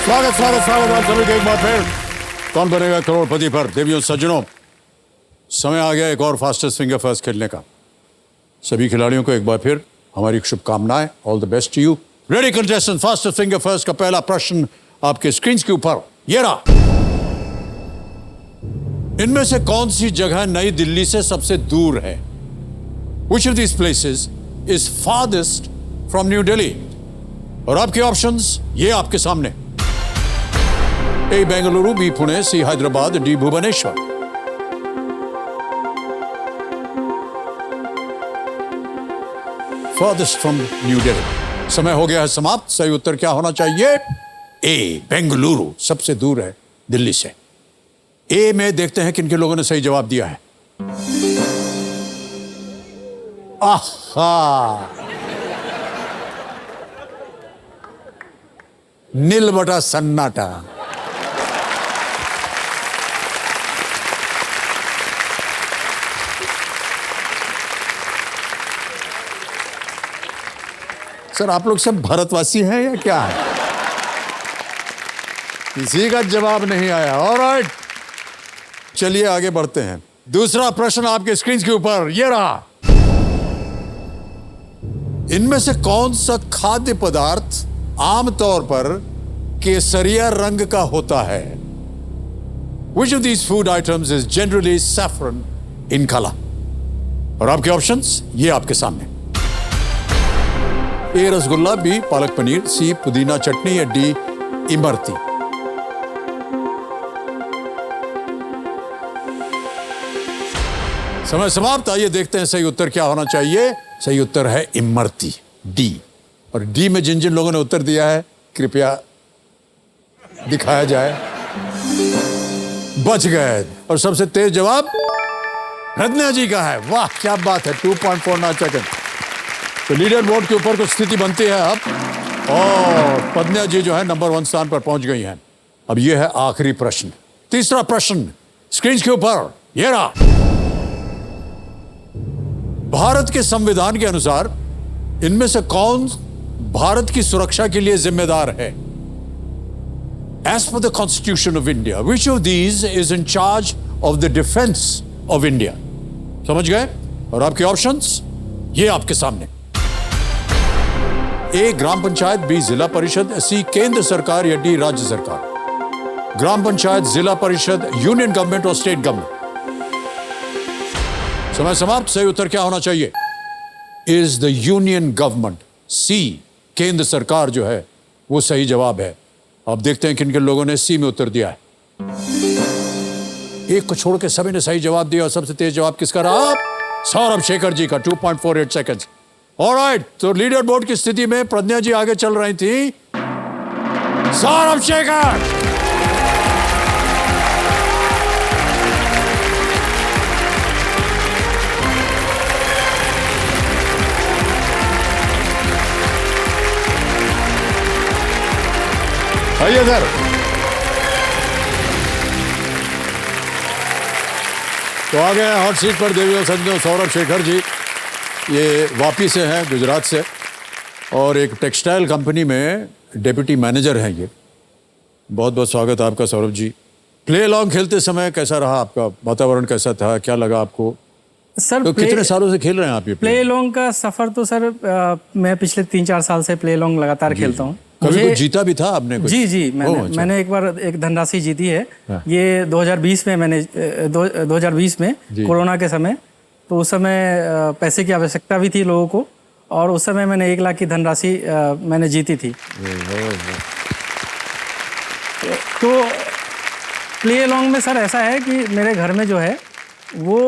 स्वागत स्वागत स्वागत आप सभी का एक बार फिर कौन बनेगा करोड़पति पर। देवियों सज्जनों, समय आ गया एक और फास्टेस्ट फिंगर फर्स्ट खेलने का। सभी खिलाड़ियों को एक बार फिर हमारी शुभकामनाएं। All the best to you. Ready contestant, fastest finger first का पहला प्रश्न आपके स्क्रीन के ऊपर ये रहा। इनमें से कौन सी जगह नई दिल्ली से सबसे दूर है? Which of these places is farthest from New Delhi? और आपके ऑप्शंस ये आपके सामने। A Bengaluru, B Pune, C Hyderabad, D Bhubaneswar. farthest from New Delhi। समय हो गया है समाप्त। सही उत्तर क्या होना चाहिए? ए बेंगलुरु सबसे दूर है दिल्ली से। ए में देखते हैं किन किन लोगों ने सही जवाब दिया है। आहा, नील बटा सन्नाटा। सर आप लोग सब भारतवासी हैं या क्या है? किसी का जवाब नहीं आया। ऑलराइट, चलिए आगे बढ़ते हैं। दूसरा प्रश्न आपके स्क्रीन के ऊपर ये रहा। इनमें से कौन सा खाद्य पदार्थ आमतौर पर केसरिया रंग का होता है? Which of these food items is generally saffron in color? और आपके ऑप्शंस ये आपके सामने। ए रसगुल्ला, बी पालक पनीर, सी पुदीना चटनी या डी इमरती। समय समाप्त। आइए देखते हैं सही उत्तर क्या होना चाहिए। सही उत्तर है इमरती, डी। और डी में जिन जिन लोगों ने उत्तर दिया है कृपया दिखाया जाए। बच गए। और सबसे तेज जवाब प्रज्ञा जी का है। वाह क्या बात है, 2.49 सेकंड। तो लीडर बोर्ड के ऊपर कुछ स्थिति बनती है अब, और प्रज्ञा जी जो है नंबर 1 स्थान पर पहुंच गई हैं। अब यह है आखिरी प्रश्न, तीसरा प्रश्न स्क्रीन के ऊपर यह रहा। भारत के संविधान के अनुसार इनमें से कौन भारत की सुरक्षा के लिए जिम्मेदार है? As per the Constitution of India, which of these is in charge of the defense of India? समझ गए? और आपके ऑप्शंस ये आपके सामने। ए ग्राम पंचायत, बी जिला परिषद, सी केंद्र सरकार या डी राज्य सरकार। ग्राम पंचायत, जिला परिषद, यूनियन गवर्नमेंट और स्टेट गवर्नमेंट। समय समाप्त। सही उत्तर क्या होना चाहिए? इज द यूनियन गवर्नमेंट, सी केंद्र सरकार जो है वो सही जवाब है। अब देखते हैं किन किन लोगों ने सी में उत्तर दिया है। एक को छोड़ के सभी ने सही जवाब दिया। और सबसे तेज जवाब किसका रहा? सौरभ शेखर जी का, 2.48 सेकंड्स। ऑलराइट, तो लीडर बोर्ड की स्थिति में प्रज्ञा जी आगे चल रही थी। सौरभ शेखर आइए सर। तो आ गए हॉट सीट पर देवियों सज्जनों सौरभ शेखर जी। ये वापी से हैं, गुजरात से, और एक टेक्सटाइल कंपनी में डेप्यूटी मैनेजर हैं ये। बहुत बहुत स्वागत आपका सौरभ जी। प्ले अलॉन्ग खेलते समय कैसा रहा आपका? वातावरण कैसा था? क्या लगा आपको? सर तो कितने सालों से खेल रहे हैं आप ये प्ले अलॉन्ग का सफर? तो सर मैं पिछले 3-4 साल से प्ले अलॉन्ग लगातार खेलता हूँ। कभी कुछ जीता भी था आपने कुछ? जी मैंने एक बार एक धनराशि जीती है। ये 2020 में मैंने 2020 में कोरोना के समय, तो उस समय पैसे की आवश्यकता भी थी लोगों को, और उस समय मैंने 1 लाख की धनराशि मैंने जीती थी। तो प्ले अलॉन्ग में सर ऐसा है कि मेरे घर में जो है वो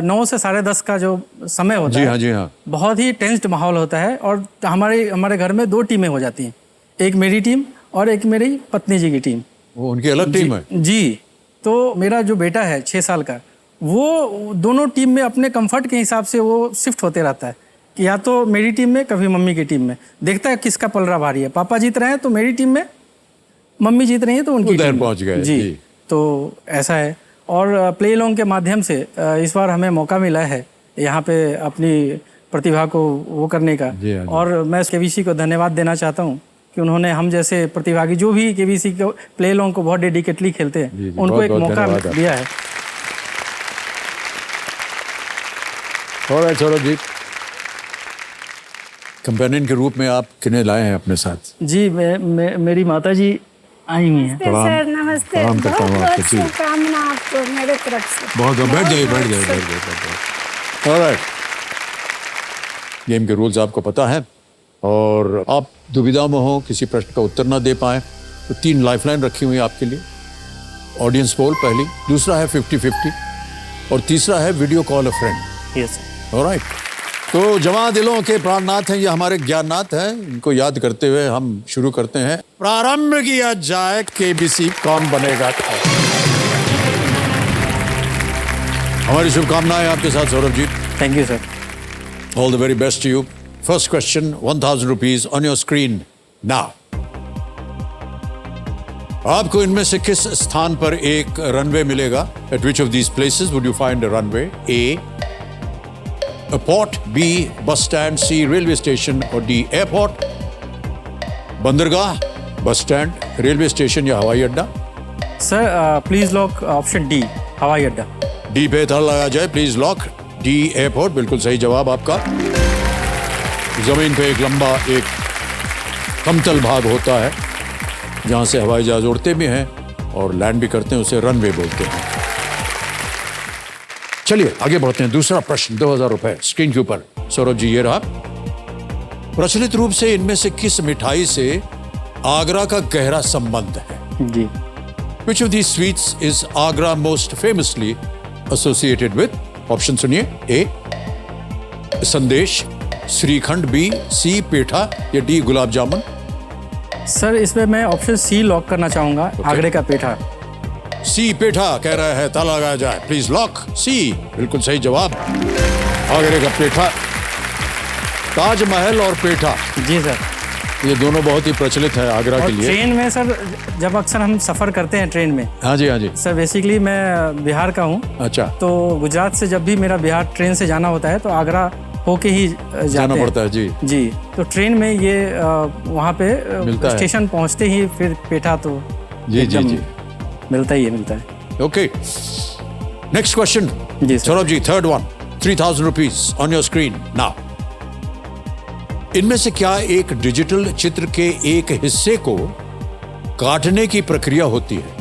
9 से 10:30 का जो समय होता है, जी हाँ, बहुत ही टेंस्ड माहौल होता है। और हमारे घर में 2 टीमें हो जाती हैं, एक मेरी टीम और एक मेरी पत्नी जी की टीम। वो उनकी अलग टीम है? जी। तो मेरा जो बेटा है 6 साल का, वो दोनों टीम में अपने कंफर्ट के हिसाब से वो शिफ्ट होते रहता है कि या तो मेरी टीम में, कभी मम्मी की टीम में। देखता है किसका पलड़ा भारी है। पापा जीत रहे हैं तो मेरी टीम में, मम्मी जीत रही है तो उनकी टीम पहुंच गए। जी। तो ऐसा है। और प्ले अलॉन्ग के माध्यम से इस बार हमें मौका मिला है यहाँ पे अपनी प्रतिभा को वो करने का। और मैं केवीसी को धन्यवाद देना चाहता हूँ कि उन्होंने हम जैसे प्रतिभागी जो भी केबीसी के प्ले लॉन्ग को बहुत डेडिकेटली खेलते हैं उनको बहुत एक बहुत मौका धन्यवाद आप। दिया है। और सौरभ जी, कंपेनियन के रूप में आप किन्हें लाए हैं अपने साथ? जी मेरी माता जी आई हुई हैं। प्रणाम। सर नमस्ते, प्रणाम करता बहुत हूँ बहुत आपको, जी। शुभकामना आपको मेरे तरफ से। बहुत बैठ जाइए, बैठ जाइए, बैठ जाइए। ऑलराइट, गेम के रूल्स आपको पता है और आप दुविधा में हो, किसी प्रश्न का उत्तर ना दे पाए तो 3 लाइफलाइन रखी हुई है आपके लिए। ऑडियंस पोल पहली, दूसरा है 50-50 और तीसरा है वीडियो कॉल अ फ्रेंड। Yes sir. ऑलराइट, तो जवां दिलों के प्राणनाथ हैं, ये हमारे ज्ञाननाथ हैं, इनको याद करते हुए हम शुरू करते हैं। प्रारंभ किया जाए केबीसी कौन बनेगा। हमारी शुभकामनाएं आपके साथ Saurabh ji. Thank you sir. All the very best to you. First question, 1000 rupees on your screen now. आपको इनमें से किस स्थान पर एक रनवे मिलेगा? At which of these places would you find a runway? A a port, B bus stand, C railway station और D airport? बंदरगाह, बस स्टैंड, रेलवे स्टेशन या हवाई अड्डा? Sir please lock option D, हवाई अड्डा। D पे ताला लगाया जाए, प्लीज लॉक। डी एयरपोर्ट बिल्कुल सही जवाब आपका। जमीन पे एक लंबा एक समतल भाग होता है जहां से हवाई जहाज उड़ते भी हैं और लैंड भी करते हैं, उसे रनवे बोलते हैं। चलिए आगे बढ़ते हैं। दूसरा प्रश्न, 2000 रुपए स्क्रीन के ऊपर। सौरभ जी, ये रहा। प्रचलित रूप से इनमें से किस मिठाई से आगरा का गहरा संबंध है? जी Which of these sweets is Agra most famously associated with? Option सुनिए। ए संदेश, श्रीखंड, बी सी पेठा या डी गुलाब जामुन? सर इसमें मैं ऑप्शन सी लॉक करना चाहूँगा, आगरे का पेठा। सी पेठा कह रहा है, ताला लगाया जाए, प्लीज लॉक। सी बिल्कुल सही जवाब, आगरे का पेठा। ताजमहल और पेठा, जी सर। ये दोनों बहुत ही प्रचलित है आगरा और के लिए। ट्रेन में सर, जब अक्सर हम सफ़र करते हैं ट्रेन में, हाँ जी, हाँ जी। सर बेसिकली मैं बिहार का हूँ, अच्छा, तो गुजरात से जब भी मेरा बिहार ट्रेन से जाना होता है तो आगरा होके ही जाना जाते हैं। पड़ता है जी। जी, तो ट्रेन में ये वहाँ पे मिलता है। स्टेशन पहुँचते ही फिर पेठा तो जी जी एकदम जी। मिलता है। Okay, next question. जी sir. Saurabh ji, third one, 3000 rupees on your screen now. इनमें से क्या एक डिजिटल चित्र के एक हिस्से को काटने की प्रक्रिया होती है?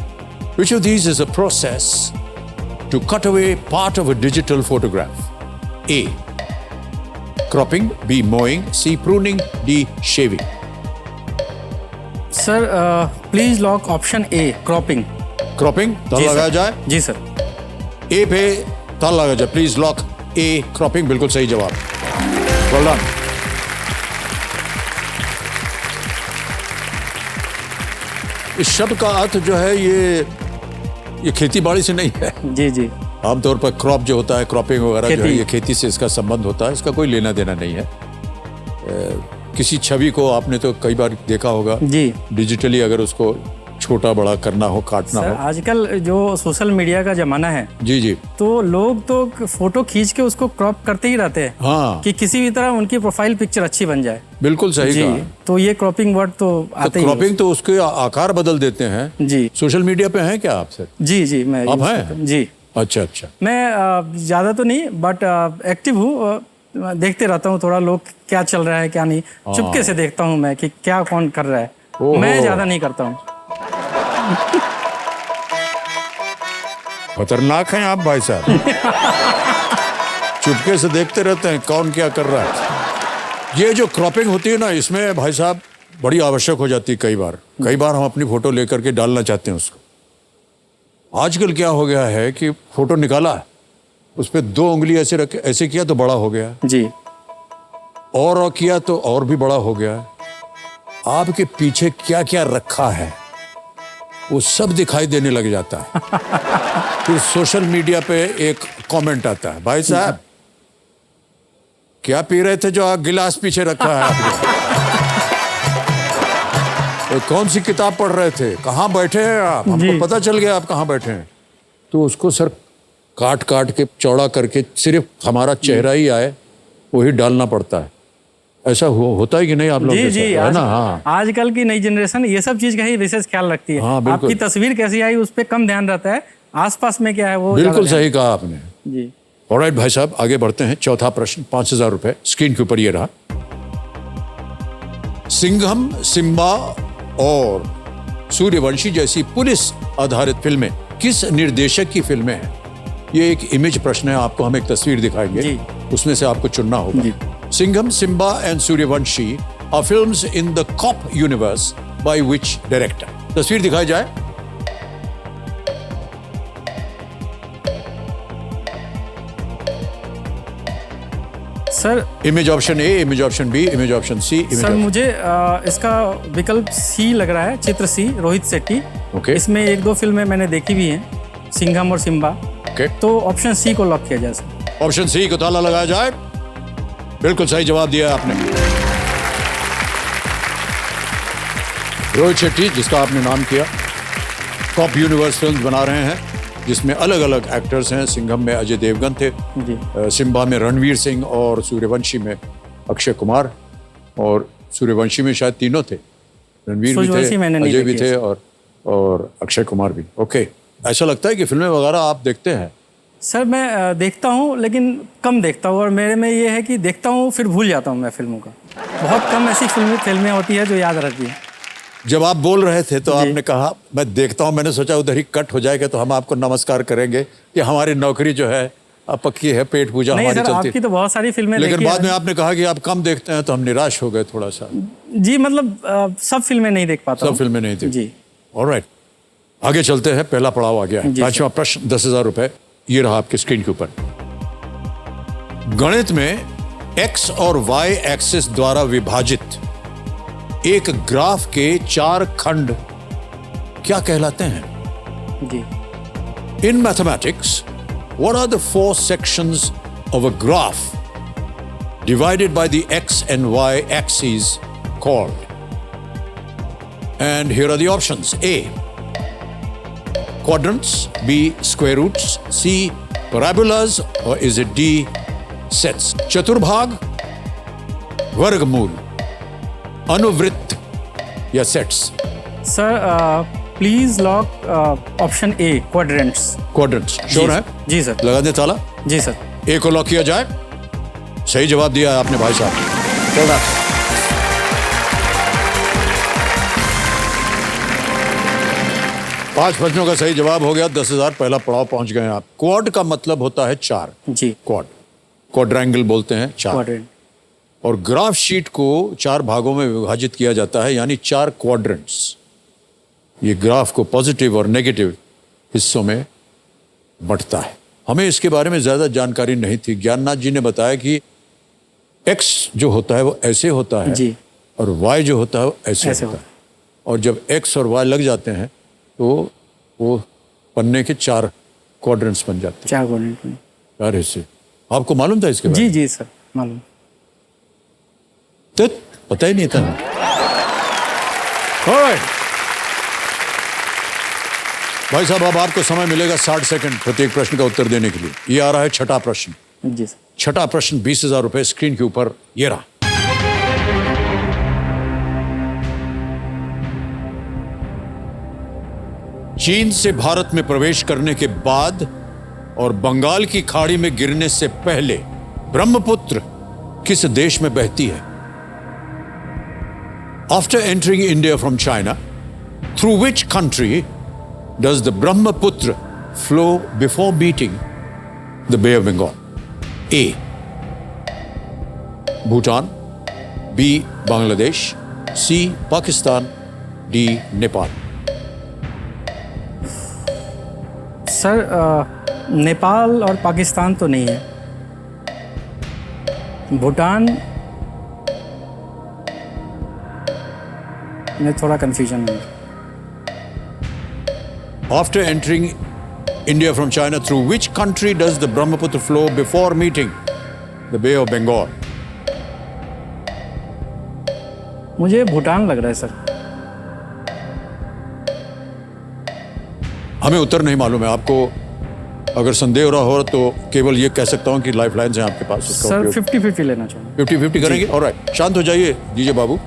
Which of these is a process to cut away part of a digital photograph? A cropping, B mowing, C pruning, D shaving? Sir please lock option A, cropping. Cropping, ताला लगाया जाए। जी सर। ए पे ताला लगाया जाए, प्लीज लॉक। ए क्रॉपिंग बिल्कुल सही जवाब। Well done. इस शब्द का अर्थ जो है ये खेती बाड़ी से नहीं है। जी जी। आमतौर पर क्रॉप जो होता है, क्रॉपिंग वगैरह जो है, खेती। ये खेती से इसका संबंध होता है, इसका कोई लेना देना नहीं है। किसी छवि को आपने तो कई बार देखा होगा जी डिजिटली, अगर उसको छोटा बड़ा करना हो, काटना सर, हो। आजकल जो सोशल मीडिया का जमाना है, जी जी। तो लोग तो फोटो खींच के उसको क्रॉप करते ही रहते हैं हाँ, कि किसी भी तरह उनकी प्रोफाइल पिक्चर अच्छी बन जाए। बिल्कुल सही जी, कहा। तो ये क्रॉपिंग वर्ड तो आते ही है। क्रॉपिंग तो उसके आकार बदल देते हैं। जी सोशल मीडिया पे हैं क्या आप सर? जी जी, मैं आप use हैं? करता हूँ। जी, अच्छा अच्छा। मैं ज़्यादा तो नहीं बट एक्टिव हूँ। देखते रहता हूँ थोड़ा लोग क्या चल रहा है क्या नहीं, चुपके से देखता हूँ मैं कि क्या कौन कर रहा है। ओहो। मैं ज़्यादा नहीं करता हूँ। खतरनाक हैं आप भाई साहब। चुपके से देखते रहते हैं कौन क्या कर रहा है। ये जो क्रॉपिंग होती है ना, इसमें भाई साहब बड़ी आवश्यक हो जाती है। कई बार हम अपनी फोटो लेकर के डालना चाहते हैं उसको। आजकल क्या हो गया है कि फोटो निकाला, उस पर 2 उंगली ऐसे रखे, ऐसे किया तो बड़ा हो गया, जी और किया तो और भी बड़ा हो गया। आपके पीछे क्या क्या रखा है वो सब दिखाई देने लग जाता है। फिर सोशल मीडिया पे एक कमेंट आता है, भाई साहब क्या पी रहे थे जो गिलास पीछे रखा है आपने? कौन सी किताब पढ़ रहे थे? कहाँ बैठे हैं आप? हमको पता चल गया आप कहाँ बैठे हैं। तो उसको सर काट के चौड़ा करके सिर्फ हमारा चेहरा ही आए वही डालना पड़ता है। ऐसा होता है कि नहीं आप लोग जी के जी, साथ? है ना? हाँ, आजकल की नई जनरेशन ये सब चीज का ही विशेष ख्याल रखती है। हाँ, बिल्कुल। आपकी तस्वीर कैसी आई उस पर कम ध्यान रहता है, आसपास में क्या है वो बिल्कुल ज्यादा सही कहा आपने। ध्यान- जी ऑलराइट भाई साहब, आगे बढ़ते हैं। चौथा प्रश्न, 5,000 रुपए स्क्रीन के ऊपर ये रहा। सिंघम, सिम्बा और सूर्यवंशी जैसी पुलिस आधारित फिल्में किस निर्देशक की फिल्में हैं? ये एक इमेज प्रश्न है, आपको हम एक तस्वीर दिखाएंगे, जी। उसमें से आपको चुनना होगा। जी। Singham, Simmba and Sooryavanshi are films in the cop universe by which director? तस्वीर दिखाई जाए। Sir. Image option A, image option B, image option C, image sir मुझे इसका विकल्प सी लग रहा है, चित्र सी, रोहित शेट्टी। ओके। इसमें एक दो फिल्में मैंने देखी भी हैं, सिंघम और सिम्बा। ओके, तो ऑप्शन सी को लॉक किया जाए सर। ऑप्शन सी को ताला लगाया जाए। बिल्कुल सही जवाब दिया है आपने। रोहित शेट्टी, जिसका आपने नाम किया, कॉप यूनिवर्स फिल्म बना रहे हैं जिसमें अलग अलग एक्टर्स हैं। सिंघम में अजय देवगन थे, जी सिम्बा में रणवीर सिंह और सूर्यवंशी में अक्षय कुमार, और सूर्यवंशी में शायद तीनों थे, रणवीर भी सूर्यवंशी थे, मैंने नहीं अजय भी देखी थे है। और अक्षय कुमार भी। ओके, ऐसा लगता है कि फिल्में वगैरह आप देखते हैं? सर मैं देखता हूँ लेकिन कम देखता हूँ, और मेरे में ये है कि देखता हूँ फिर भूल जाता हूँ मैं फिल्मों का। बहुत कम ऐसी फिल्में होती है जो याद रहती है। जब आप बोल रहे थे तो जी। आपने कहा मैं देखता हूं, मैंने सोचा उधर ही कट हो जाएगा तो हम आपको नमस्कार करेंगे कि हमारी नौकरी जो है अब पक्की है, पेट पूजा नहीं हमारी सर, चलती आपकी तो बहुत सारी फिल्में लेकिन देखी बाद है। में आपने कहा कि आप कम देखते हैं तो हम निराश हो गए थोड़ा सा। जी मतलब सब फिल्में नहीं देख पाता सब हूँ। फिल्में नहीं थी। जी ऑलराइट, आगे चलते हैं। पहला पड़ाव आ गया है। जी, पांचवा प्रश्न, 10,000 रुपए, ये रहा आपके स्क्रीन के ऊपर। गणित में एक्स और वाई एक्सिस द्वारा विभाजित एक ग्राफ के 4 खंड क्या कहलाते हैं? जी In mathematics, what are the 4 sections of a graph divided by the x and y axes called? And here are the options. A, quadrants, B, square roots, C, parabolas, or is it D, sets? चतुर्भाग, वर्गमूल, अनुवृत्त या sets? Sir please lock option A, quadrants. Quadrants sure है? जी sir. लगा दे ताला। जी sir. ए को lock किया जाए। सही जवाब दिया है आपने भाई साहब। Well done. पांच प्रश्नों का सही जवाब हो गया, 10,000 पहला पड़ाव पहुंच गए आप। क्वाड का मतलब होता है 4। जी क्वाड, क्वाड्रेंगल बोलते हैं 4। क्वाड्रेंट। और ग्राफ शीट को 4 भागों में विभाजित किया जाता है, यानी 4 क्वाड्रेंट्स। ये ग्राफ को पॉजिटिव और नेगेटिव हिस्सों में बंटता है। हमें इसके बारे में ज्यादा जानकारी नहीं थी। ज्ञाननाथ जी ने बताया कि एक्स जो होता है वो ऐसे होता है जी। और वाई जो होता है वो ऐसे ऐसे होता है। और जब एक्स और वाई लग जाते हैं तो वो पन्ने के 4 क्वाड्रेंट्स बन जाते हैं, 4 क्वाड्रेंट में। 4 हिस्से। आपको मालूम था इसके बारे जी में? जी सर मालूम। तो पता ही नहीं था। Alright. भाई साहब, अब आपको समय मिलेगा 60 सेकंड प्रत्येक प्रश्न का उत्तर देने के लिए। ये आ रहा है छठा प्रश्न। जी सर। छठा प्रश्न, 20,000 रुपए स्क्रीन के ऊपर ये रहा। चीन से भारत में प्रवेश करने के बाद और बंगाल की खाड़ी में गिरने से पहले ब्रह्मपुत्र किस देश में बहती है? After entering India from China, through which country does the Brahmaputra flow before meeting the Bay of Bengal? A, Bhutan, B, Bangladesh, C, Pakistan, D, Nepal. Sir Nepal और पाकिस्तान तो नहीं है, भूटान में थोड़ा कंफ्यूजन है। After entering India from China, through which country does the Brahmaputra flow before meeting the Bay of Bengal? मुझे भूटान लग रहा है सर। हमें उत्तर नहीं मालूम है। आपको अगर संदेह हो रहा हो तो केवल ये कह सकता हूँ कि लाइफ लाइन हैं आपके पास, उसका सर उपयोग 50-50 लेना चाहूँगा। 50-50 करेंगे। ऑलराइट, शांत हो जाइए दीजिए बाबू।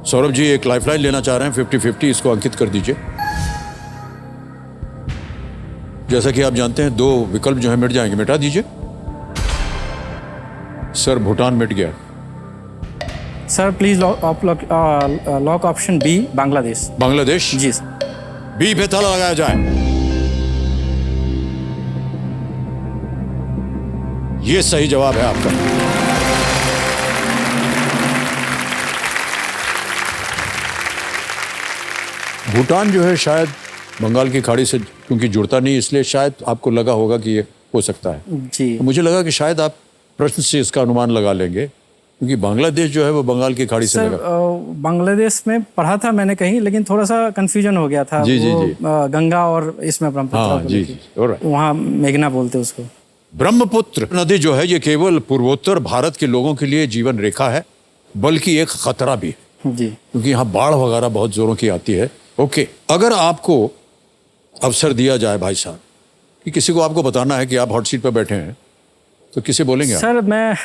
सौरभ जी एक लाइफ लाइन लेना चाह रहे हैं 50-50, इसको अंकित कर दीजिए। जैसा कि आप जानते हैं 2 विकल्प जो है मिट जाएंगे, मिटा दीजिए। सर भूटान मिट गया। Sir please lock option B, Bangladesh. Bangladesh जी सर। बी पे ताला लगाया जाए। ये सही जवाब है आपका। भूटान जो है शायद बंगाल की खाड़ी से क्योंकि जुड़ता नहीं, इसलिए शायद आपको लगा होगा कि ये हो सकता है। जी तो मुझे लगा कि शायद आप प्रश्न से इसका अनुमान लगा लेंगे, क्योंकि बांग्लादेश जो है वो बंगाल की खाड़ी से सर, लगा। बांग्लादेश में पढ़ा था मैंने कहीं, लेकिन थोड़ा सा कंफ्यूजन हो गया था। जी, जी, वो, जी। गंगा और इसमें ब्रह्मपुत्र हाँ को जी लेके। जी, ऑलराइट। वहाँ मेघना बोलते उसको। ब्रह्मपुत्र नदी जो है ये केवल पूर्वोत्तर भारत के लोगों के लिए जीवन रेखा है, बल्कि एक खतरा भी है, जी क्योंकि यहाँ बाढ़ वगैरह बहुत जोरों की आती है। ओके, अगर आपको अवसर दिया जाए भाई साहब कि किसी को आपको बताना है कि आप हॉट सीट पर बैठे हैं, तो किसे बोलेंगे आप? सर मैं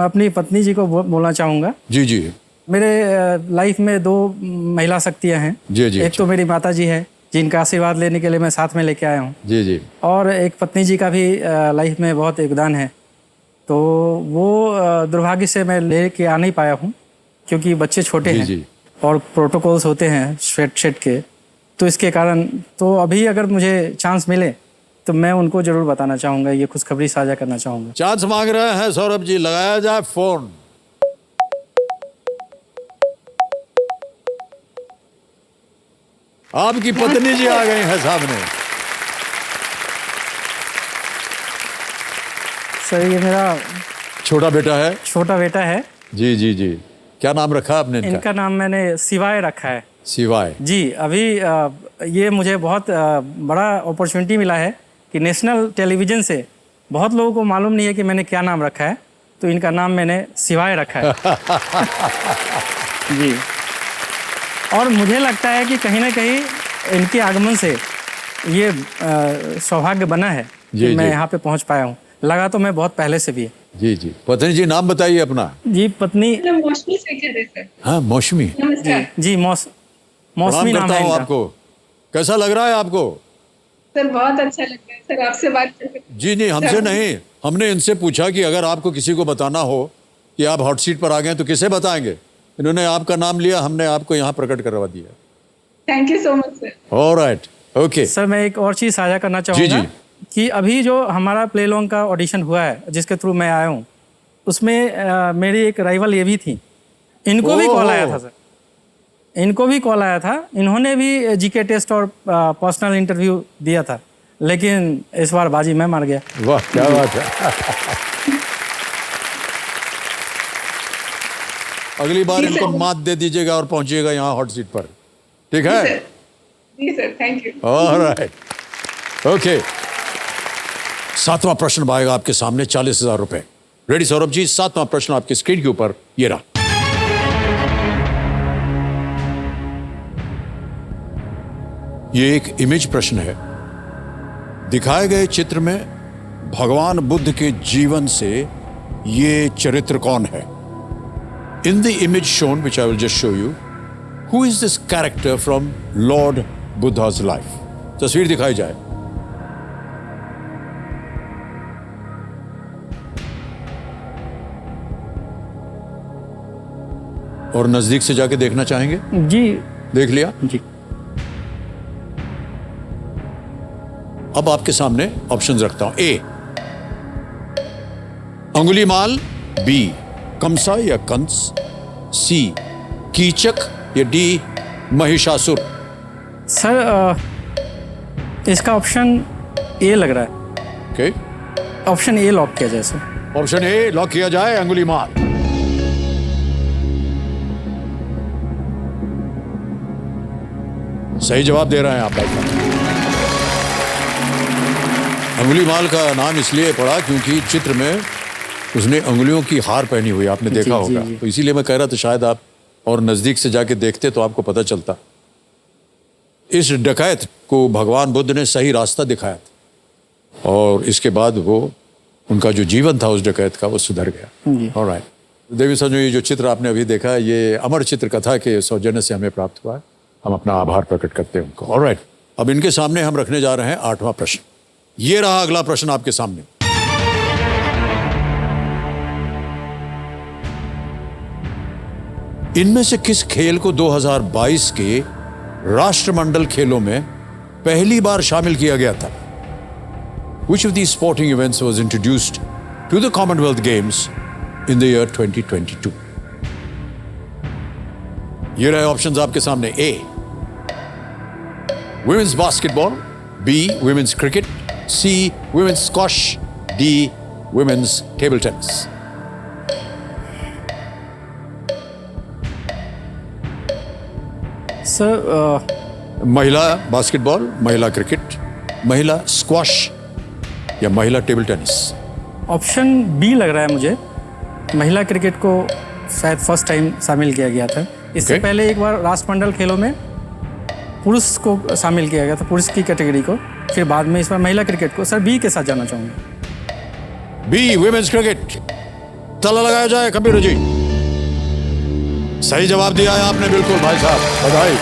अपनी पत्नी जी को बोलना चाहूँगा। जी जी मेरे लाइफ में 2 महिला शक्तियाँ हैं। जी जी, एक तो मेरी माता जी है, जिनका आशीर्वाद लेने के लिए मैं साथ में लेके आया हूँ, जी जी। और एक पत्नी जी का भी लाइफ में बहुत योगदान है। तो वो दुर्भाग्य से मैं लेके आ नहीं पाया हूँ, क्योंकि बच्चे छोटे जी, हैं जी। और प्रोटोकॉल्स होते हैं सेट के, तो इसके कारण तो अभी अगर मुझे चांस मिले तो मैं उनको जरूर बताना चाहूँगा, ये खुशखबरी साझा करना चाहूँगा। चांस मांग रहे हैं सौरभ जी, लगाया जाए फोन। आपकी पत्नी जी आ गई हैं सामने। सर ये मेरा छोटा बेटा है। छोटा बेटा है। जी जी जी, क्या नाम रखा आपने इनका? इनका नाम मैंने शिवाय रखा है। शिवाय जी, अभी ये मुझे बहुत बड़ा अपॉर्चुनिटी मिला है कि नेशनल टेलीविज़न से बहुत लोगों को मालूम नहीं है कि मैंने क्या नाम रखा है, तो इनका नाम मैंने शिवाय रखा है। जी, और मुझे लगता है कि कहीं ना कहीं इनके आगमन से ये सौभाग्य बना है जी, कि मैं जी। यहाँ पे पहुँच पाया हूँ। लगा तो मैं बहुत पहले से भी है। जी जी। पत्नी जी नाम बताइए अपना। जी पत्नी, मौसमी से कह रहे सर। हाँ मौसमी। नमस्कार जी मौसमी प्रणाम नाम करता है हूँ इनका। आपको। कैसा लग रहा है आपको? सर, बहुत अच्छा लग रहा है सर आपसे बात करके। जी नहीं, हमसे नहीं, हमने इनसे पूछा कि अगर आपको किसी को बताना हो कि आप हॉट सीट पर आ गए तो किसे बताएंगे। इन्होंने आपका नाम लिया, हमने आपको यहाँ प्रकट करवा दिया। Thank you so much sir. Alright, okay. Sir मैं एक और चीज़ साझा करना चाहूँगा जी। कि अभी जो हमारा प्ले लॉन्ग का ऑडिशन हुआ है, जिसके थ्रू मैं आया हूँ, उसमें मेरी एक राइवल ये भी थी। इनको भी कॉल आया था सर, इनको भी कॉल आया था। इन्होंने भी जीके टेस्ट और पर्सनल इंटरव्यू दिया था, लेकिन इस बार बाजी मैं मार गया। वाह क्या बात है। अगली बार जी, इनको सर। मात दे दीजिएगा और पहुंचिएगा यहाँ हॉट सीट पर, ठीक है? जी sir, thank you. Alright, okay. 7वां प्रश्न आएगा आपके सामने, 40,000 रुपए। रेडी सौरभ जी? 7वां प्रश्न आपके स्क्रीन के ऊपर ये रहा। ये एक इमेज प्रश्न है। दिखाए गए चित्र में भगवान बुद्ध के जीवन से ये चरित्र कौन है? In the image shown which I will just show you, who is this character from lord Buddha's life? तस्वीर दिखाई जाए। और नजदीक से जाके देखना चाहेंगे? जी देख लिया? जी। अब आपके सामने ऑप्शंस रखता हूं। ए अंगुलीमाल, बी कंसा या कंस, सी कीचक या डी महिषासुर। सर इसका ऑप्शन ए लग रहा है। ओके, ऑप्शन ए लॉक किया जाए सर। ऑप्शन ए लॉक किया जाए, अंगुलीमाल। सही जवाब दे रहे हैं आप भाई साहब। अंगुलीमाल का नाम इसलिए पड़ा क्योंकि चित्र में उसने अंगुलियों की हार पहनी हुई, आपने देखा जी, होगा। जी। तो इसीलिए मैं कह रहा था शायद आप और नजदीक से जाके देखते तो आपको पता चलता। इस डकैत को भगवान बुद्ध ने सही रास्ता दिखाया था। और इसके बाद वो उनका जो जीवन था उस डकैत का वो सुधर गया। ऑलराइट देवी संजू, ये जो चित्र आपने अभी देखा ये अमर चित्र कथा के सौजन्य से हमें प्राप्त हुआ है। हम अपना आभार प्रकट करते हैं उनको। ऑलराइट, अब इनके सामने हम रखने जा रहे हैं 8वां प्रश्न। ये रहा अगला प्रश्न आपके सामने। इनमें से किस खेल को 2022 के राष्ट्रमंडल खेलों में पहली बार शामिल किया गया था? Which of these sporting events was introduced to the Commonwealth Games in the year 2022? ये रहे ऑप्शंस आपके सामने। A, women's basketball, B, women's cricket, C, women's squash, D, women's table tennis. Sir महिला बास्केटबॉल, महिला क्रिकेट, महिला squash या महिला table tennis? Option B लग रहा है मुझे। महिला क्रिकेट को शायद फर्स्ट टाइम शामिल किया गया था। इससे Okay. पहले एक बार राष्ट्रमंडल खेलों में पुरुष को शामिल किया गया था, पुरुष की कैटेगरी को। फिर बाद में इस बार महिला क्रिकेट को। सर बी के साथ जाना चाहूँगा। B, women's cricket. ताला लगाया जाए कबीर जी। सही जवाब दिया है आपने, बिल्कुल भाई साहब, बधाई।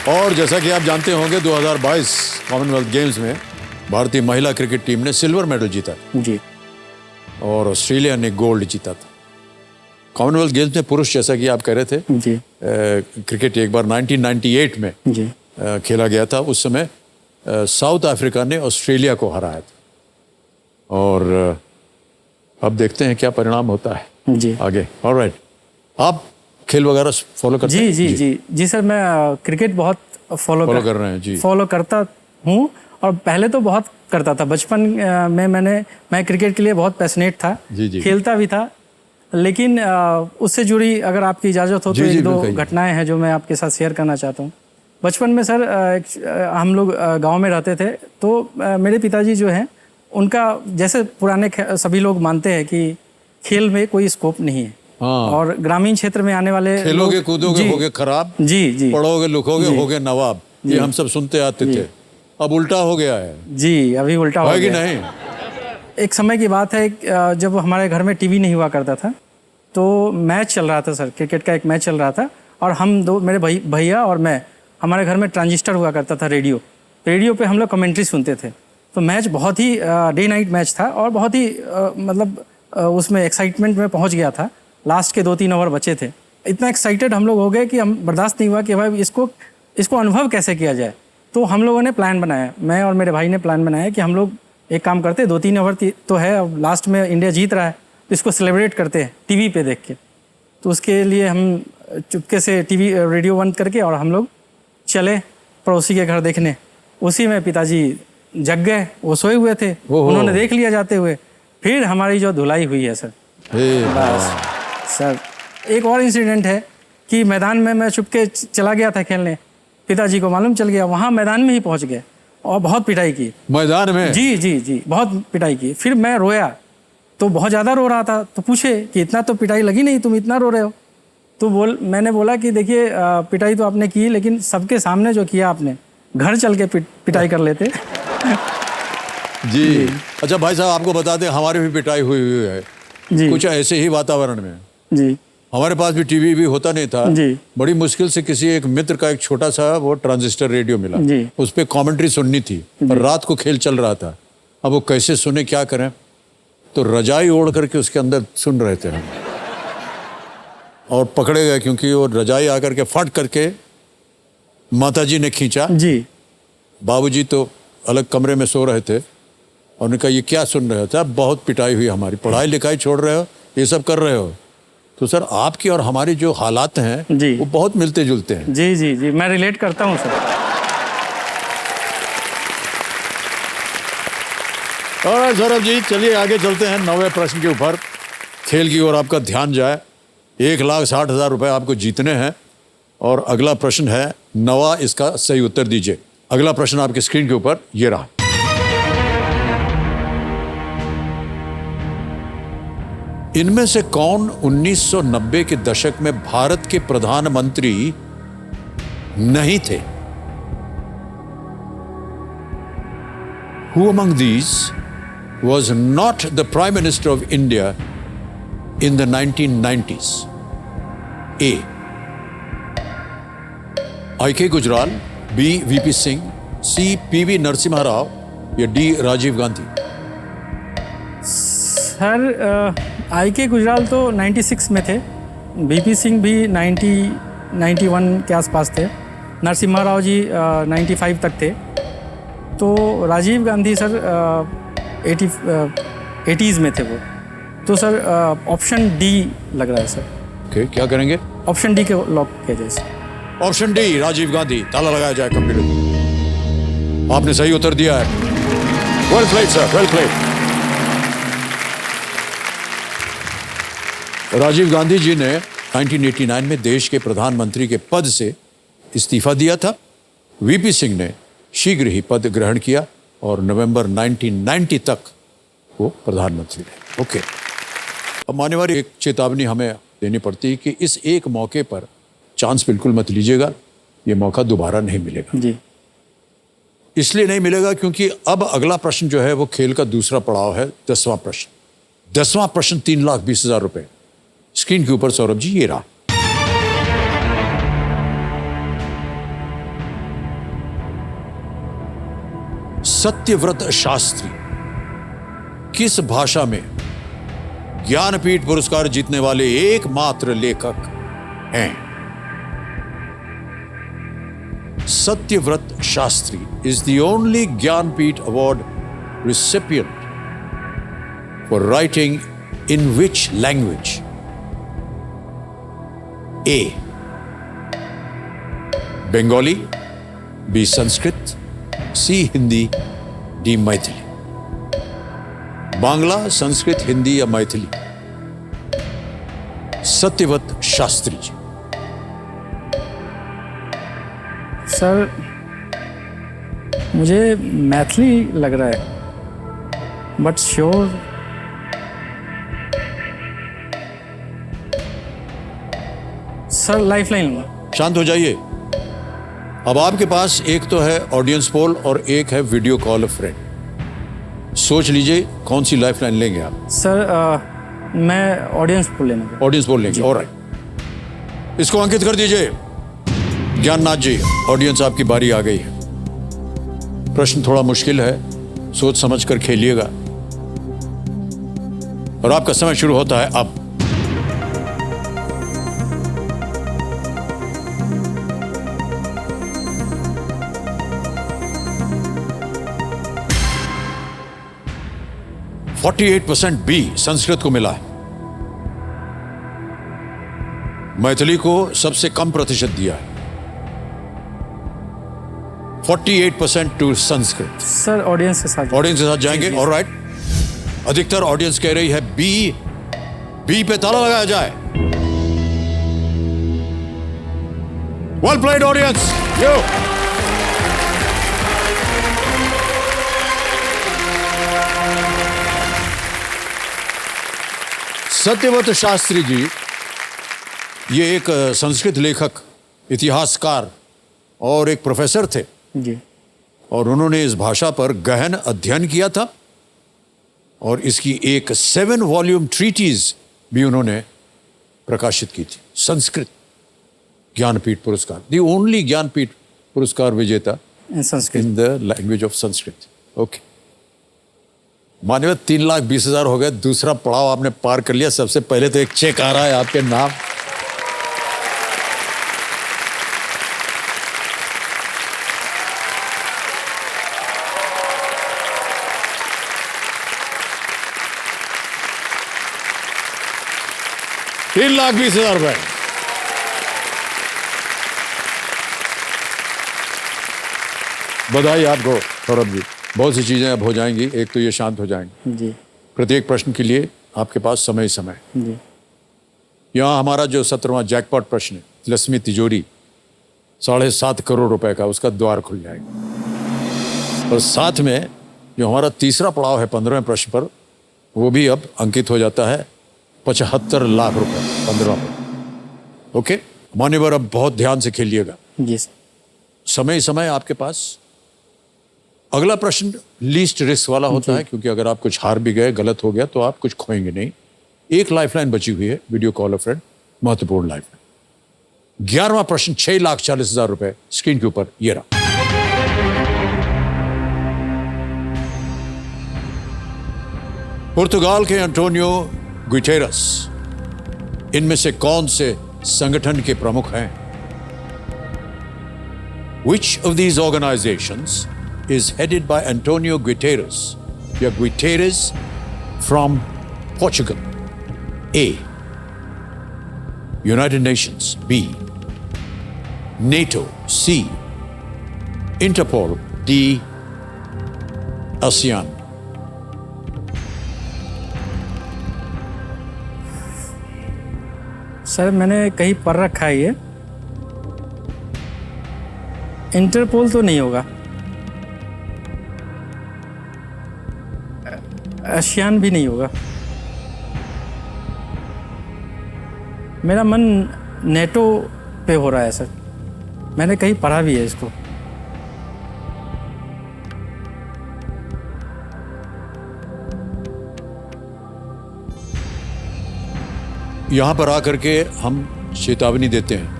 और जैसा कि आप जानते होंगे 2022 कॉमनवेल्थ गेम्स में भारतीय महिला क्रिकेट टीम ने सिल्वर मेडल जीता जी। और ऑस्ट्रेलिया ने गोल्ड जीता था। कॉमनवेल्थ गेम्स में पुरुष, जैसा कि आप कह रहे थे, जी क्रिकेट एक बार 1998 में जी खेला गया था। उस समय साउथ अफ्रीका ने ऑस्ट्रेलिया को हराया था। और अब देखते हैं क्या परिणाम होता है जी आगे। ऑलराइट, आप खेल वगैरह फॉलो करते जी हैं? जी जी जी सर, मैं क्रिकेट बहुत फॉलो कर रहे हैं जी। फॉलो करता हूँ और पहले तो बहुत करता था। बचपन में मैं क्रिकेट के लिए बहुत पैशनेट था। जी, जी। खेलता भी था। लेकिन उससे जुड़ी अगर आपकी इजाज़त हो तो जी, जी, एक दो बिल्कुल। घटनाएं हैं जो मैं आपके साथ शेयर करना चाहता हूँ। बचपन में सर हम लोग गांव में रहते थे, तो मेरे पिताजी जो हैं उनका, जैसे पुराने सभी लोग मानते हैं कि खेल में कोई स्कोप नहीं है। हाँ। और ग्रामीण क्षेत्र में आने वाले खेलोगे लोग- कूदोगे जी, होगे खराब, जी जी पढ़ोगे लिखोगे होगे नवाब, ये हम सब सुनते आते थे। अब उल्टा हो गया है जी, अभी उल्टा हो कि गया। नहीं? एक समय की बात है, जब हमारे घर में टीवी नहीं हुआ करता था, तो मैच चल रहा था सर, क्रिकेट का एक मैच चल रहा था। और हम दो, मेरे भैया और मैं, हमारे घर में ट्रांजिस्टर हुआ करता था, रेडियो पे हम लोग कमेंट्री सुनते थे। तो मैच बहुत ही डे नाइट मैच था और बहुत ही मतलब उसमें एक्साइटमेंट में पहुंच गया था। लास्ट के 2-3 ओवर बचे थे। इतना एक्साइटेड हम लोग हो गए कि हम बर्दाश्त नहीं हुआ कि भाई इसको अनुभव कैसे किया जाए। तो हम लोगों ने प्लान बनाया, मैं और मेरे भाई ने प्लान बनाया कि हम लोग एक काम करते, 2-3 ओवर तो है, अब लास्ट में इंडिया जीत रहा है तो इसको सेलिब्रेट करते हैं टीवी पे देख के। तो उसके लिए हम चुपके से रेडियो बंद करके और हम लोग चले पड़ोसी के घर देखने। उसी में पिताजी जग गए, वो सोए हुए थे, उन्होंने देख लिया जाते हुए। फिर हमारी जो धुलाई हुई है सर, बस सर। एक और इंसिडेंट है कि मैदान में मैं चुपके चला गया था खेलने, पिताजी को मालूम चल गया, वहाँ मैदान में ही पहुँच गए और बहुत पिटाई की मैदान में? जी जी जी, बहुत पिटाई की। फिर मैं रोया तो बहुत ज़्यादा रो रहा था, तो पूछे कि इतना तो पिटाई लगी नहीं, तुम इतना रो रहे हो? तो मैंने बोला कि देखिए पिटाई तो आपने की, लेकिन सबके सामने जो किया आपने, घर चल के पिटाई कर लेते। जी। अच्छा भाई साहब, आपको बता दें हमारी भी पिटाई हुई है जी कुछ ऐसे ही वातावरण में। जी हमारे पास भी टीवी भी होता नहीं था। जी। बड़ी मुश्किल से किसी एक मित्र का एक छोटा सा वो ट्रांजिस्टर रेडियो मिला, जी। उस पर कमेंट्री सुननी थी और रात को खेल चल रहा था। अब वो कैसे सुने, क्या करें, तो रजाई ओढ़ करके उसके अंदर सुन रहे थे हम, और पकड़े गए क्योंकि वो रजाई आकर के फट करके माताजी ने खींचा। जी बाबूजी तो अलग कमरे में सो रहे थे और उन्होंने कहा ये क्या सुन रहे हो? था बहुत पिटाई हुई हमारी, पढ़ाई लिखाई छोड़ रहे हो, ये सब कर रहे हो। तो सर आपकी और हमारी जो हालात हैं जी। वो बहुत मिलते जुलते हैं। जी जी जी, मैं रिलेट करता हूँ सर। और सौरभ जी चलिए आगे चलते हैं 9वें प्रश्न के ऊपर। खेल की ओर आपका ध्यान जाए। 1,60,000 रुपए आपको जीतने हैं और अगला प्रश्न है 9वां, इसका सही उत्तर दीजिए। अगला प्रश्न आपकी स्क्रीन के ऊपर ये रहा। इनमें से कौन 1990 के दशक में भारत के प्रधानमंत्री नहीं थे? Who among these was not the Prime Minister of India in the 1990s? A. I.K. Gujral, B. V.P. Singh, C. P.V. Narasimha Rao या D. Rajiv Gandhi? Sir I.K. Gujral तो 96 में थे, V.P. सिंह भी 91 के आसपास थे, नरसिम्हा राव जी 95 तक थे, तो राजीव गांधी सर 80s में थे वो। तो सर ऑप्शन डी लग रहा है सर। ओके, क्या करेंगे? ऑप्शन डी के लॉक किया जाए sir. Option D Rajiv Gandhi, ताला लगाया जाए कंप्यूटर। आपने सही उत्तर दिया है। Well played sir, well played. Rajiv Gandhi ji ने 1989 में देश के प्रधानमंत्री के पद से इस्तीफा दिया था। वीपी सिंह ने शीघ्र ही पद ग्रहण किया और नवंबर 1990 तक वो प्रधानमंत्री रहे। ओके, अब मान्यवर एक चेतावनी हमें देनी पड़ती है कि इस एक मौके पर चांस बिल्कुल मत लीजिएगा, ये मौका दोबारा नहीं मिलेगा। जी, इसलिए नहीं मिलेगा क्योंकि अब अगला प्रश्न जो है वो खेल का दूसरा पड़ाव है, 10वां प्रश्न। 10वां प्रश्न 3,20,000 रुपए। स्क्रीन के ऊपर सौरभ जी ये रहा। सत्यव्रत शास्त्री किस भाषा में ज्ञानपीठ पुरस्कार जीतने वाले एकमात्र लेखक हैं? Satyavrat Shastri is the only Jnanpith Award recipient for writing in which language? A. Bengali, B. Sanskrit, C. Hindi, D. Maithili. Bangla, Sanskrit, Hindi या मैथिली? सत्यव्रत शास्त्री जी। सर मुझे मैथिली लग रहा है, बट श्योर सर लाइफलाइन लूंगा। शांत हो जाइए। अब आपके पास एक तो है ऑडियंस पोल और एक है वीडियो कॉल अ फ्रेंड। सोच लीजिए कौन सी लाइफलाइन लेंगे आप? सर मैं ऑडियंस पोल लेना। ऑडियंस पोल लेंगे, ऑलराइट। इसको अंकित कर दीजिए। ज्ञाननाथ जी, ऑडियंस आपकी बारी आ गई है। प्रश्न थोड़ा मुश्किल है, सोच समझ कर खेलिएगा और आपका समय शुरू होता है अब। %48 बी संस्कृत को मिला है। मैथिली को सबसे कम प्रतिशत दिया है, 48% टू संस्कृत। सर ऑडियंस के साथ। ऑडियंस के साथ जाएंगे, ऑलराइट। अधिकतर ऑडियंस कह रही है बी पे ताला लगाया जाए। वेल प्लेड ऑडियंस, यो। सत्यव्रत शास्त्री जी ये एक संस्कृत लेखक, इतिहासकार और एक प्रोफेसर थे जी, और उन्होंने इस भाषा पर गहन अध्ययन किया था और इसकी एक 7 वॉल्यूम ट्रीटीज भी उन्होंने प्रकाशित की थी। संस्कृत ज्ञानपीठ पुरस्कार, द ओनली ज्ञानपीठ पुरस्कार विजेता Sanskrit in the language of Sanskrit. Okay, मान्यवर 3,20,000 हो गए। दूसरा पड़ाव आपने पार कर लिया। सबसे पहले तो एक चेक आ रहा है आपके नाम। ₹3,20,000। बधाई आपको सौरभ जी। बहुत सी चीजें अब हो जाएंगी, एक तो ये शांत हो जाएंगी जी प्रत्येक प्रश्न के लिए आपके पास समय समय। जी। यहाँ हमारा जो 17वां जैकपॉट प्रश्न है, लक्ष्मी तिजोरी 7.5 करोड़ रुपए का, उसका द्वार खुल जाएगा। और साथ में जो हमारा तीसरा पड़ाव है 15वें प्रश्न पर, वो भी अब अंकित हो जाता है 75 लाख रुपए 15 पर। ओके मान्यवर, अब बहुत ध्यान से खेलिएगा। जी सर। समय समय आपके पास अगला प्रश्न लीस्ट रिस्क वाला होता है, क्योंकि अगर आप कुछ हार भी गए, गलत हो गया, तो आप कुछ खोएंगे नहीं। एक लाइफलाइन बची हुई है, वीडियो कॉल अ फ्रेंड, महत्वपूर्ण लाइफलाइन। 11वां प्रश्न, 6,40,000 रुपए स्क्रीन के ऊपर ये रहा। पुर्तगाल के एंटोनियो गुटेरस इनमें से कौन से संगठन के प्रमुख हैं? Which of these organizations is headed by Antonio Guterres? या Guterres from Portugal? A. United Nations. B. NATO. C. Interpol. D. ASEAN. Sir मैंने कहीं पढ़ रखा है ये, इंटरपोल तो नहीं होगा, आसियान भी नहीं होगा, मेरा मन नेटो पे हो रहा है सर, मैंने कहीं पढ़ा भी है इसको। यहां पर आकर के हम चेतावनी देते हैं,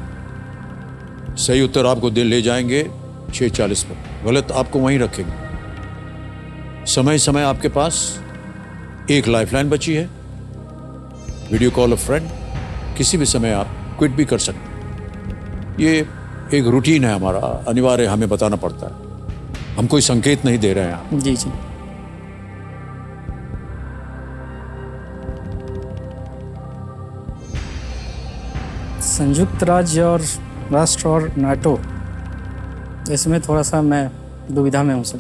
सही उत्तर आपको ले जाएंगे 6:40 पर, गलत आपको वहीं रखेंगे। समय समय आपके पास एक लाइफलाइन बची है, वीडियो कॉल अ फ्रेंड, किसी भी समय आप क्विट भी कर सकते हैं। ये एक रूटीन है हमारा, अनिवार्य हमें बताना पड़ता है, हम कोई संकेत नहीं दे रहे हैं आप। जी जी। संयुक्त राज्य और राष्ट्र और नाटो, इसमें थोड़ा सा मैं दुविधा में हूँ सर,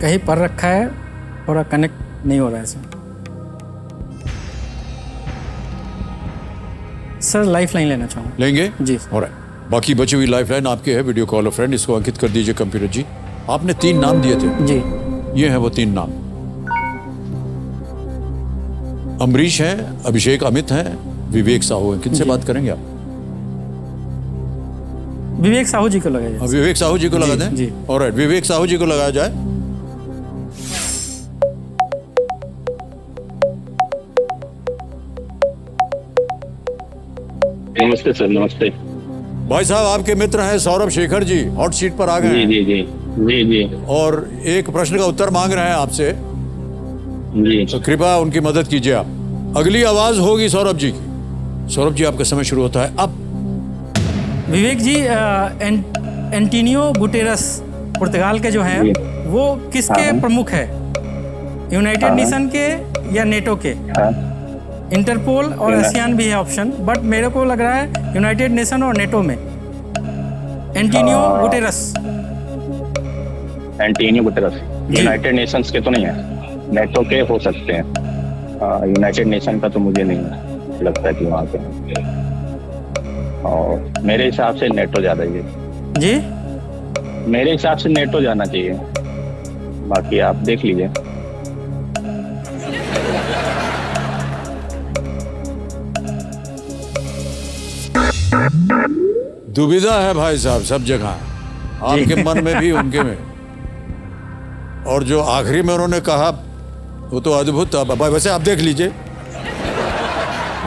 कहीं पढ़ रखा है, थोड़ा कनेक्ट नहीं हो रहा है सर लाइफ लाइन लेना चाहूँगा। लेंगे जी ऑलराइट, बाकी बची हुई लाइफलाइन आपके है, वीडियो कॉल अ फ्रेंड, इसको अंकित कर दीजिए कंप्यूटर जी। आपने 3 नाम दिए थे जी, ये हैं वो 3 नाम, अमरीश हैं, अभिषेक अमित हैं, विवेक साहू हैं। किनसे बात करेंगे आप? विवेक साहू जी को लगाया जाए। विवेक साहू जी को लगा दें जी। ऑलराइट, विवेक साहू जी को लगाया जाए। नमस्ते सर, नमस्ते। भाई साहब आपके मित्र हैं सौरभ शेखर जी, हॉट सीट पर आ गए जी हैं जी जी जी जी और एक प्रश्न का उत्तर मांग रहे हैं आपसे, जी। तो कृपया उनकी मदद कीजिए आप। अगली आवाज होगी सौरभ जी की। सौरभ जी आपका समय शुरू होता है अब। विवेक जी, एंटोनियो गुटेरस पुर्तगाल के जो हैं, जी। वो किसके हाँ। प्रमुख है? यूनाइटेड हाँ। नेशन के या नेटो के? हाँ, इंटरपोल और आसियान भी है ऑप्शन, बट मेरे को लग रहा है यूनाइटेड नेशन और नेटो में। Antonio Guterres. एंटोनियो गुटेरस जी। यूनाइटेड नेशंस के तो नहीं है, नेटो के हो सकते हैं। यूनाइटेड नेशन का तो मुझे नहीं लगता कि वहाँ पे है। और मेरे हिसाब से नेटो ज़्यादा ही है। जी, मेरे हिसाब से नेटो जाना चाहिए, बाकी आप देख लीजिए। दुविधा है भाई साहब सब जगह, आपके मन में भी उनके में, और जो आखिरी में उन्होंने कहा वो तो अद्भुत था भाई। वैसे आप देख लीजिए,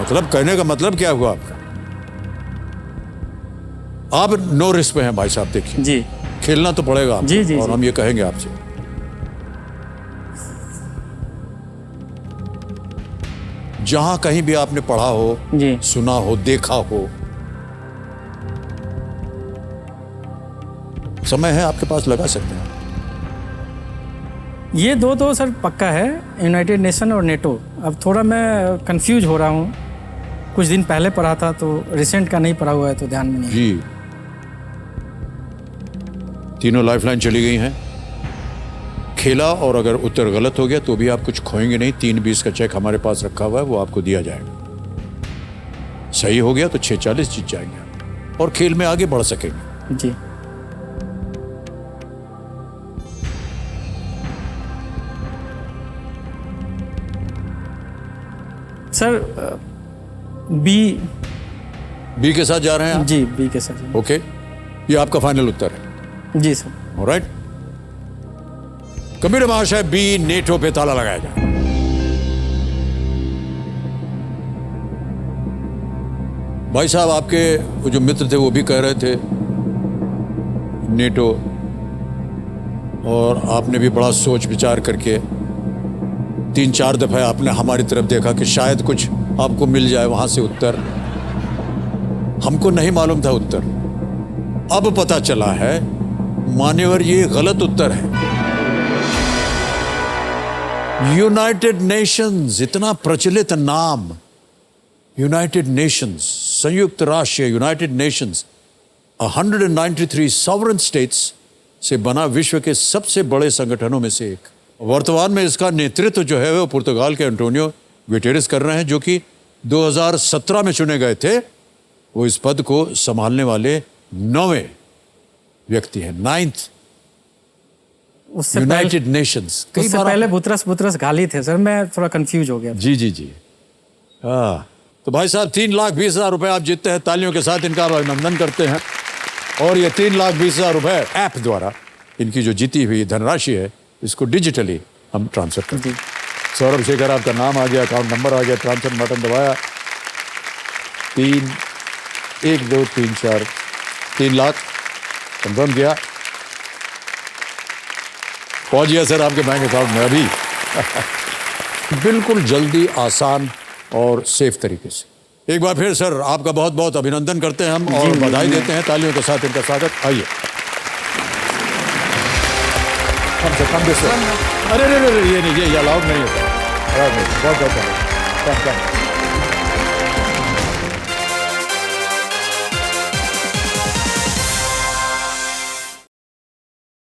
मतलब कहने का मतलब क्या हुआ आपका? आप नो रिस्क पे हैं भाई साहब, देखिए जी खेलना तो पड़ेगा आपको, जी, जी, और जी। हम ये कहेंगे आपसे, जहां कहीं भी आपने पढ़ा हो, जी। सुना हो, देखा हो, समय है आपके पास, लगा सकते हैं। ये दो तो सर पक्का है, यूनाइटेड नेशन और नेटो। अब थोड़ा मैं कंफ्यूज हो रहा हूँ, कुछ दिन पहले पढ़ा था तो रिसेंट का नहीं पढ़ा हुआ है तो ध्यान में नहीं है। जी, तीनों लाइफलाइन चली गई हैं, खेला और अगर उत्तर गलत हो गया तो भी आप कुछ खोएंगे नहीं। 320 का चेक हमारे पास रखा हुआ है, वो आपको दिया जाएगा। सही हो गया तो 640 जीत जाएंगे और खेल में आगे बढ़ सकेंगे। जी, सर बी के साथ जा रहे हैं आप? जी, बी के साथ। ओके, ये आपका फाइनल उत्तर है? जी सर। ऑलराइट। कबीर महाशय, बी, नेटो पे ताला लगाया जाए। भाई साहब, आपके वो जो मित्र थे वो भी कह रहे थे नेटो, और आपने भी बड़ा सोच विचार करके 3-4 दफे आपने हमारी तरफ देखा कि शायद कुछ आपको मिल जाए वहां से उत्तर। हमको नहीं मालूम था उत्तर, अब पता चला है मान्यवर ये गलत उत्तर है। यूनाइटेड नेशंस, इतना प्रचलित नाम, यूनाइटेड नेशंस, संयुक्त राष्ट्र, यूनाइटेड नेशंस 193 सॉवरेन स्टेट्स से बना विश्व के सबसे बड़े संगठनों में से एक। वर्तमान में इसका नेतृत्व जो है वो पुर्तगाल के एंटोनियो गुटेरेस कर रहे हैं, जो कि 2017 में चुने गए थे। वो इस पद को संभालने वाले 9वें व्यक्ति हैं, 9th उससे यूनाइटेड नेशंस। कई उससे बार पहले बुतरस घाली थे सर, मैं थोड़ा कंफ्यूज हो गया। जी जी जी, हाँ। तो भाई साहब, 3,20,000 रुपए आप जीतते हैं। तालियों के साथ इनका अभिनंदन करते हैं। और ये 3,20,000 रुपए ऐप द्वारा इनकी जो जीती हुई धनराशि है, इसको डिजिटली हम ट्रांसफर करते हैं। सौरभ शेखर, आपका नाम आ गया, अकाउंट नंबर आ गया, ट्रांसफर बटन दबाया, 1 2 3 4 3 लाख कंफर्म किया, पहुंच गया सर आपके बैंक अकाउंट में अभी। बिल्कुल जल्दी, आसान और सेफ तरीके से। एक बार फिर सर आपका बहुत बहुत अभिनंदन करते हैं हम, और बधाई देते हैं। तालियों के साथ इनका स्वागत। आइए। कम से कम। अरे ये नहीं, ये अलाउड नहीं होता। बहुत बहुत